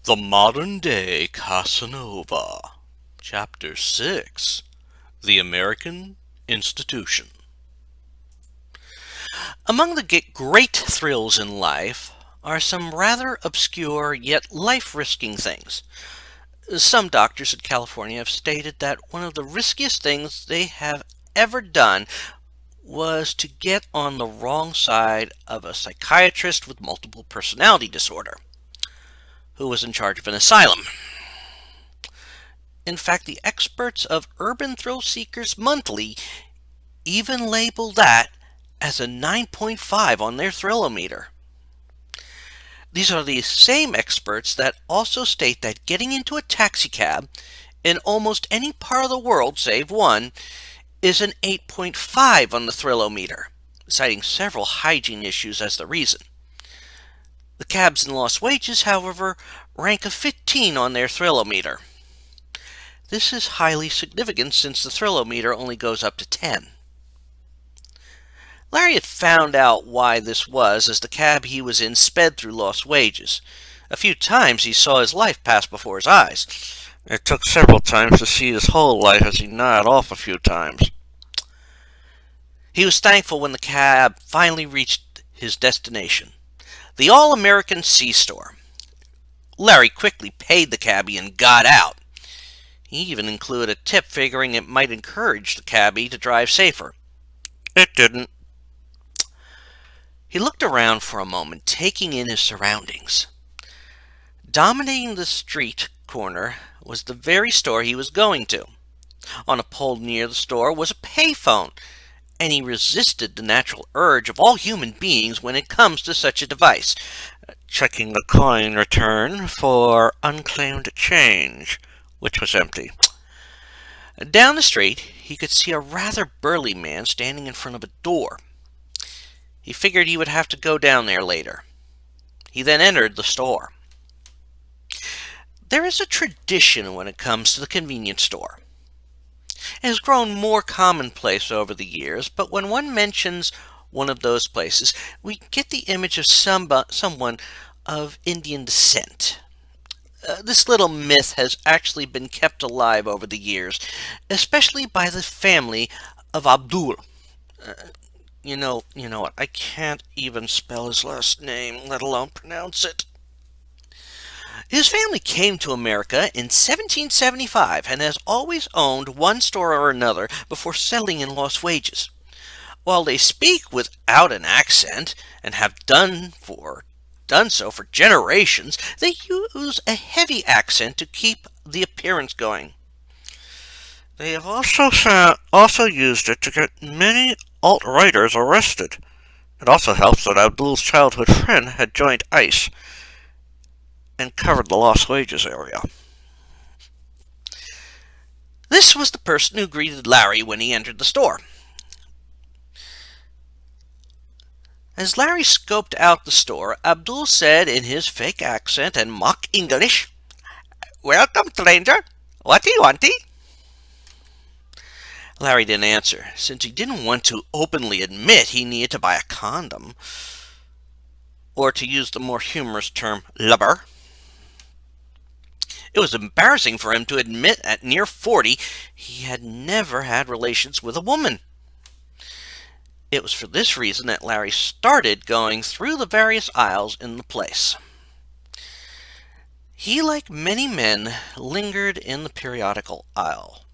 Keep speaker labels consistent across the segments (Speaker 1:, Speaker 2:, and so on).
Speaker 1: The Modern Day Casanova. Chapter 6. The American Institution. Among the great thrills in life are some rather obscure yet life-risking things. Some doctors in California have stated that one of the riskiest things they have ever done was to get on the wrong side of a psychiatrist with multiple personality disorder who was in charge of an asylum. In fact, the experts of Urban Thrill Seekers Monthly even label that as a 9.5 on their thrillometer. These are the same experts that also state that getting into a taxicab in almost any part of the world save one is an 8.5 on the thrillometer, citing several hygiene issues as the reason. The cabs in Lost Wages, however, rank a 15 on their thrillometer. This is highly significant since the thrillometer only goes up to 10. Larry had found out why this was as the cab he was in sped through Lost Wages. A few times he saw his life pass before his eyes. It took several times to see his whole life as he nodded off a few times. He was thankful when the cab finally reached his destination, the All-American C-Store. Larry quickly paid the cabbie and got out. He even included a tip figuring it might encourage the cabbie to drive safer. It didn't. He looked around for a moment, taking in his surroundings. Dominating the street corner was the very store he was going to. On a pole near the store was a payphone, and he resisted the natural urge of all human beings when it comes to such a device, checking the coin return for unclaimed change, which was empty. Down the street, he could see a rather burly man standing in front of a door. He figured he would have to go down there later. He then entered the store. There is a tradition when it comes to the convenience store. It has grown more commonplace over the years, but when one mentions one of those places, we get the image of someone of Indian descent. This little myth has actually been kept alive over the years, especially by the family of Abdul. You know what? I can't even spell his last name, let alone pronounce it. His family came to America in 1775 and has always owned one store or another before settling in Lost Wages. While they speak without an accent and have done so for generations, they use a heavy accent to keep the appearance going. They have also used it to get many alt-righters arrested. It also helps that Abdul's childhood friend had joined ICE and covered the Lost Wages area. This was the person who greeted Larry when he entered the store. As Larry scoped out the store, Abdul said in his fake accent and mock English, "Welcome, stranger. What do you want?" Larry didn't answer, since he didn't want to openly admit he needed to buy a condom, or to use the more humorous term, lubber. It was embarrassing for him to admit at near 40 he had never had relations with a woman. It was for this reason that Larry started going through the various aisles in the place. He, like many men, lingered in the periodical aisle.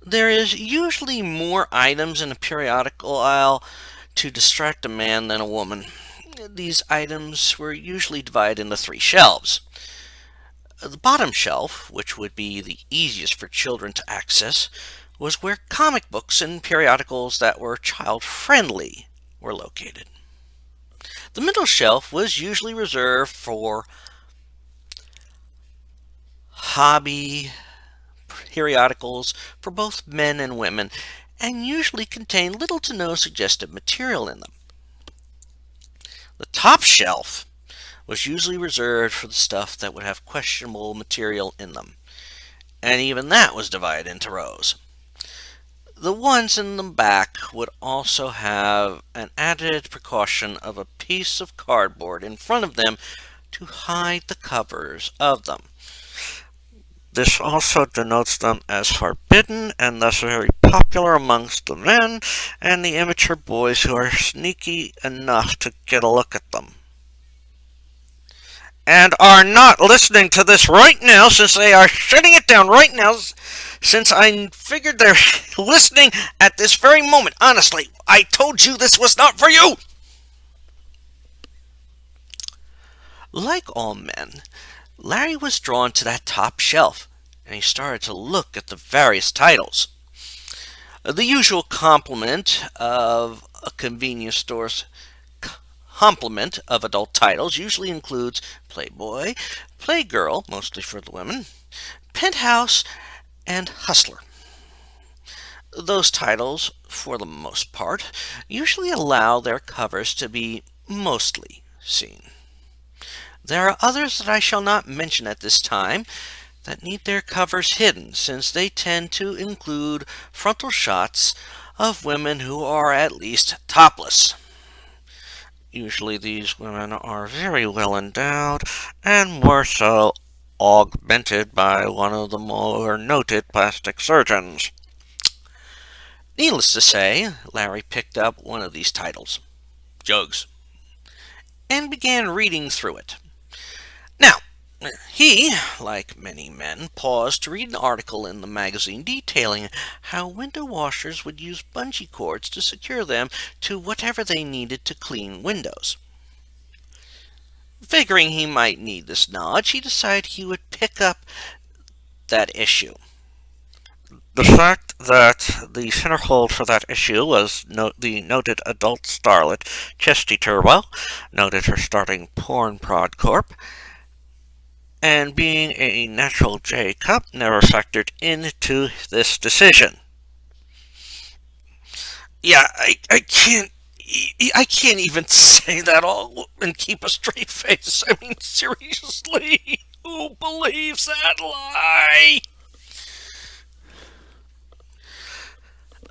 Speaker 1: There is usually more items in a periodical aisle to distract a man than a woman. These items were usually divided into 3 shelves. The bottom shelf, which would be the easiest for children to access, was where comic books and periodicals that were child-friendly were located. The middle shelf was usually reserved for hobby periodicals for both men and women, and usually contained little to no suggestive material in them. The top shelf was usually reserved for the stuff that would have questionable material in them, and even that was divided into rows. The ones in the back would also have an added precaution of a piece of cardboard in front of them to hide the covers of them. This also denotes them as forbidden and thus very popular amongst the men and the immature boys who are sneaky enough to get a look at them. And are not listening to this right now, since they are shutting it down right now, since I figured they're listening at this very moment. Honestly, I told you this was not for you! Like all men, Larry was drawn to that top shelf, and he started to look at the various titles. The usual complement of a convenience store's complement of adult titles usually includes Playboy, Playgirl, mostly for the women, Penthouse, and Hustler. Those titles, for the most part, usually allow their covers to be mostly seen. There are others that I shall not mention at this time that need their covers hidden, since they tend to include frontal shots of women who are at least topless. Usually these women are very well endowed, and more so augmented by one of the more noted plastic surgeons. Needless to say, Larry picked up one of these titles, Jugs, and began reading through it. Now, he, like many men, paused to read an article in the magazine detailing how window washers would use bungee cords to secure them to whatever they needed to clean windows. Figuring he might need this knowledge, he decided he would pick up that issue. The fact that the centerfold for that issue was the noted adult starlet Chesty Turbo, noted for starting Porn Prod Corp., and being a natural J cup never factored into this decision. Yeah, I can't even say that all and keep a straight face. I mean, seriously, who believes that lie?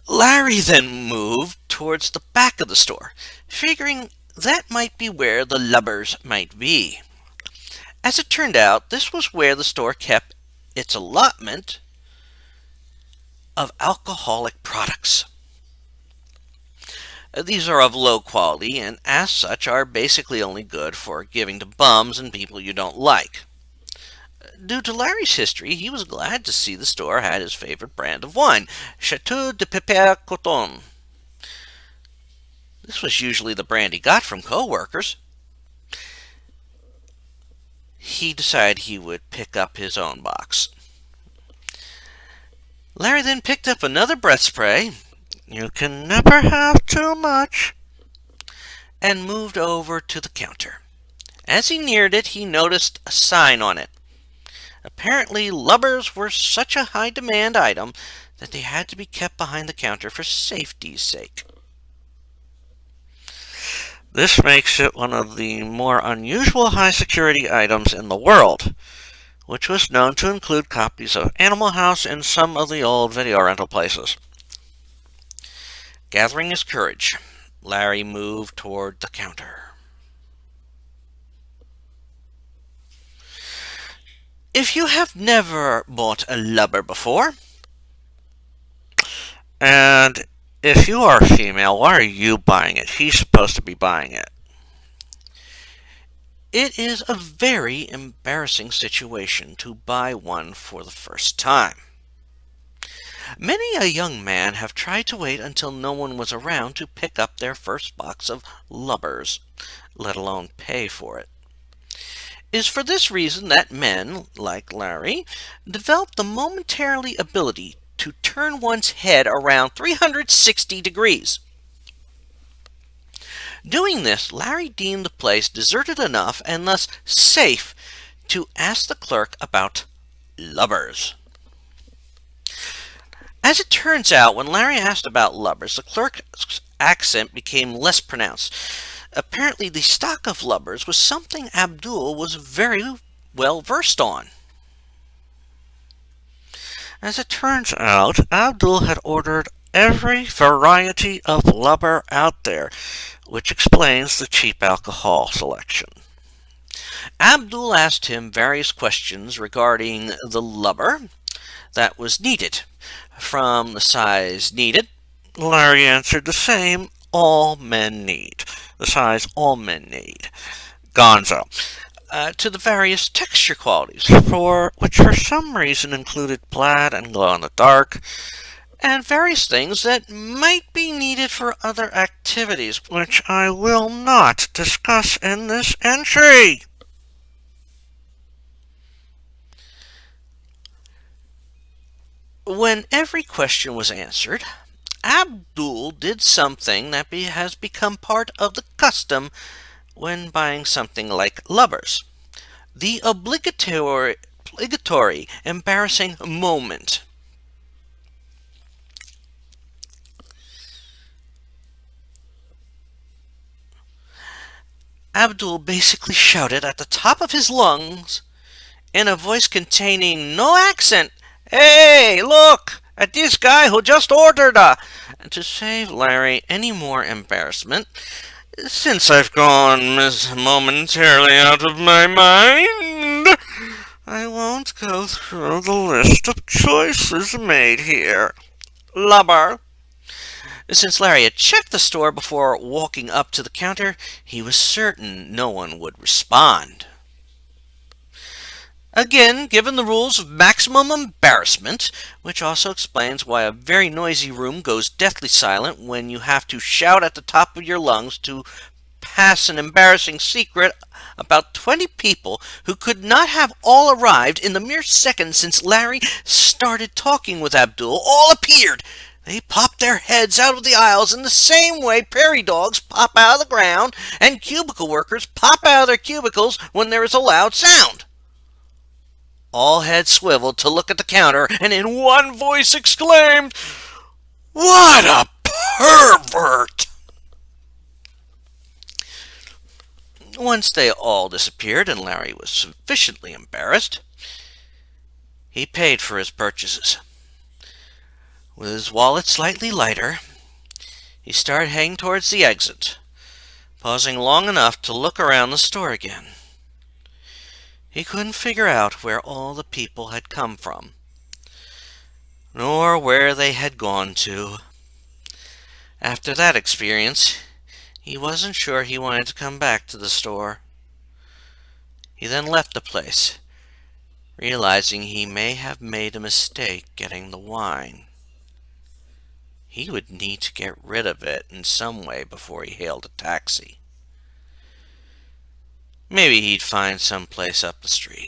Speaker 1: Larry then moved towards the back of the store, figuring that might be where the lubbers might be. As it turned out, this was where the store kept its allotment of alcoholic products. These are of low quality and as such are basically only good for giving to bums and people you don't like. Due to Larry's history, he was glad to see the store had his favorite brand of wine, Chateau de Pepper Coton. This was usually the brand he got from co-workers. He decided he would pick up his own box. Larry then picked up another breath spray, you can never have too much, and moved over to the counter. As he neared it, he noticed a sign on it. Apparently, lubbers were such a high-demand item that they had to be kept behind the counter for safety's sake. This makes it one of the more unusual high-security items in the world, which was known to include copies of Animal House and some of the old video rental places. Gathering his courage, Larry moved toward the counter. If you have never bought a lubber before, and if you are a female, why are you buying it? He's supposed to be buying it. It is a very embarrassing situation to buy one for the first time. Many a young man have tried to wait until no one was around to pick up their first box of lubbers, let alone pay for it. It is for this reason that men, like Larry, develop the momentary ability to turn one's head around 360 degrees. Doing this, Larry deemed the place deserted enough and thus safe to ask the clerk about lubbers. As it turns out, when Larry asked about lubbers, the clerk's accent became less pronounced. Apparently, the stock of lubbers was something Abdul was very well versed on. As it turns out, Abdul had ordered every variety of lubber out there, which explains the cheap alcohol selection. Abdul asked him various questions regarding the lubber that was needed. From the size needed, Larry answered the same: all men need. The size all men need. Gonzo. To the various texture qualities, which for some reason included plaid and glow in the dark, and various things that might be needed for other activities, which I will not discuss in this entry. When every question was answered, Abdul did something that has become part of the custom when buying something like lubbers. The obligatory embarrassing moment. Abdul basically shouted at the top of his lungs in a voice containing no accent, "Hey, look at this guy who just ordered a..." And to save Larry any more embarrassment, since I've gone momentarily out of my mind, I won't go through the list of choices made here. Lubber. Since Larry had checked the store before walking up to the counter, he was certain no one would respond. Again, given the rules of maximum embarrassment, which also explains why a very noisy room goes deathly silent when you have to shout at the top of your lungs to pass an embarrassing secret, about 20 people who could not have all arrived in the mere seconds since Larry started talking with Abdul all appeared. They popped their heads out of the aisles in the same way prairie dogs pop out of the ground and cubicle workers pop out of their cubicles when there is a loud sound. All heads swiveled to look at the counter and in one voice exclaimed, "What a pervert!" Once they all disappeared and Larry was sufficiently embarrassed, he paid for his purchases. With his wallet slightly lighter, he started heading towards the exit, pausing long enough to look around the store again. He couldn't figure out where all the people had come from, nor where they had gone to. After that experience, he wasn't sure he wanted to come back to the store. He then left the place, realizing he may have made a mistake getting the wine. He would need to get rid of it in some way before he hailed a taxi. Maybe he'd find some place up the street.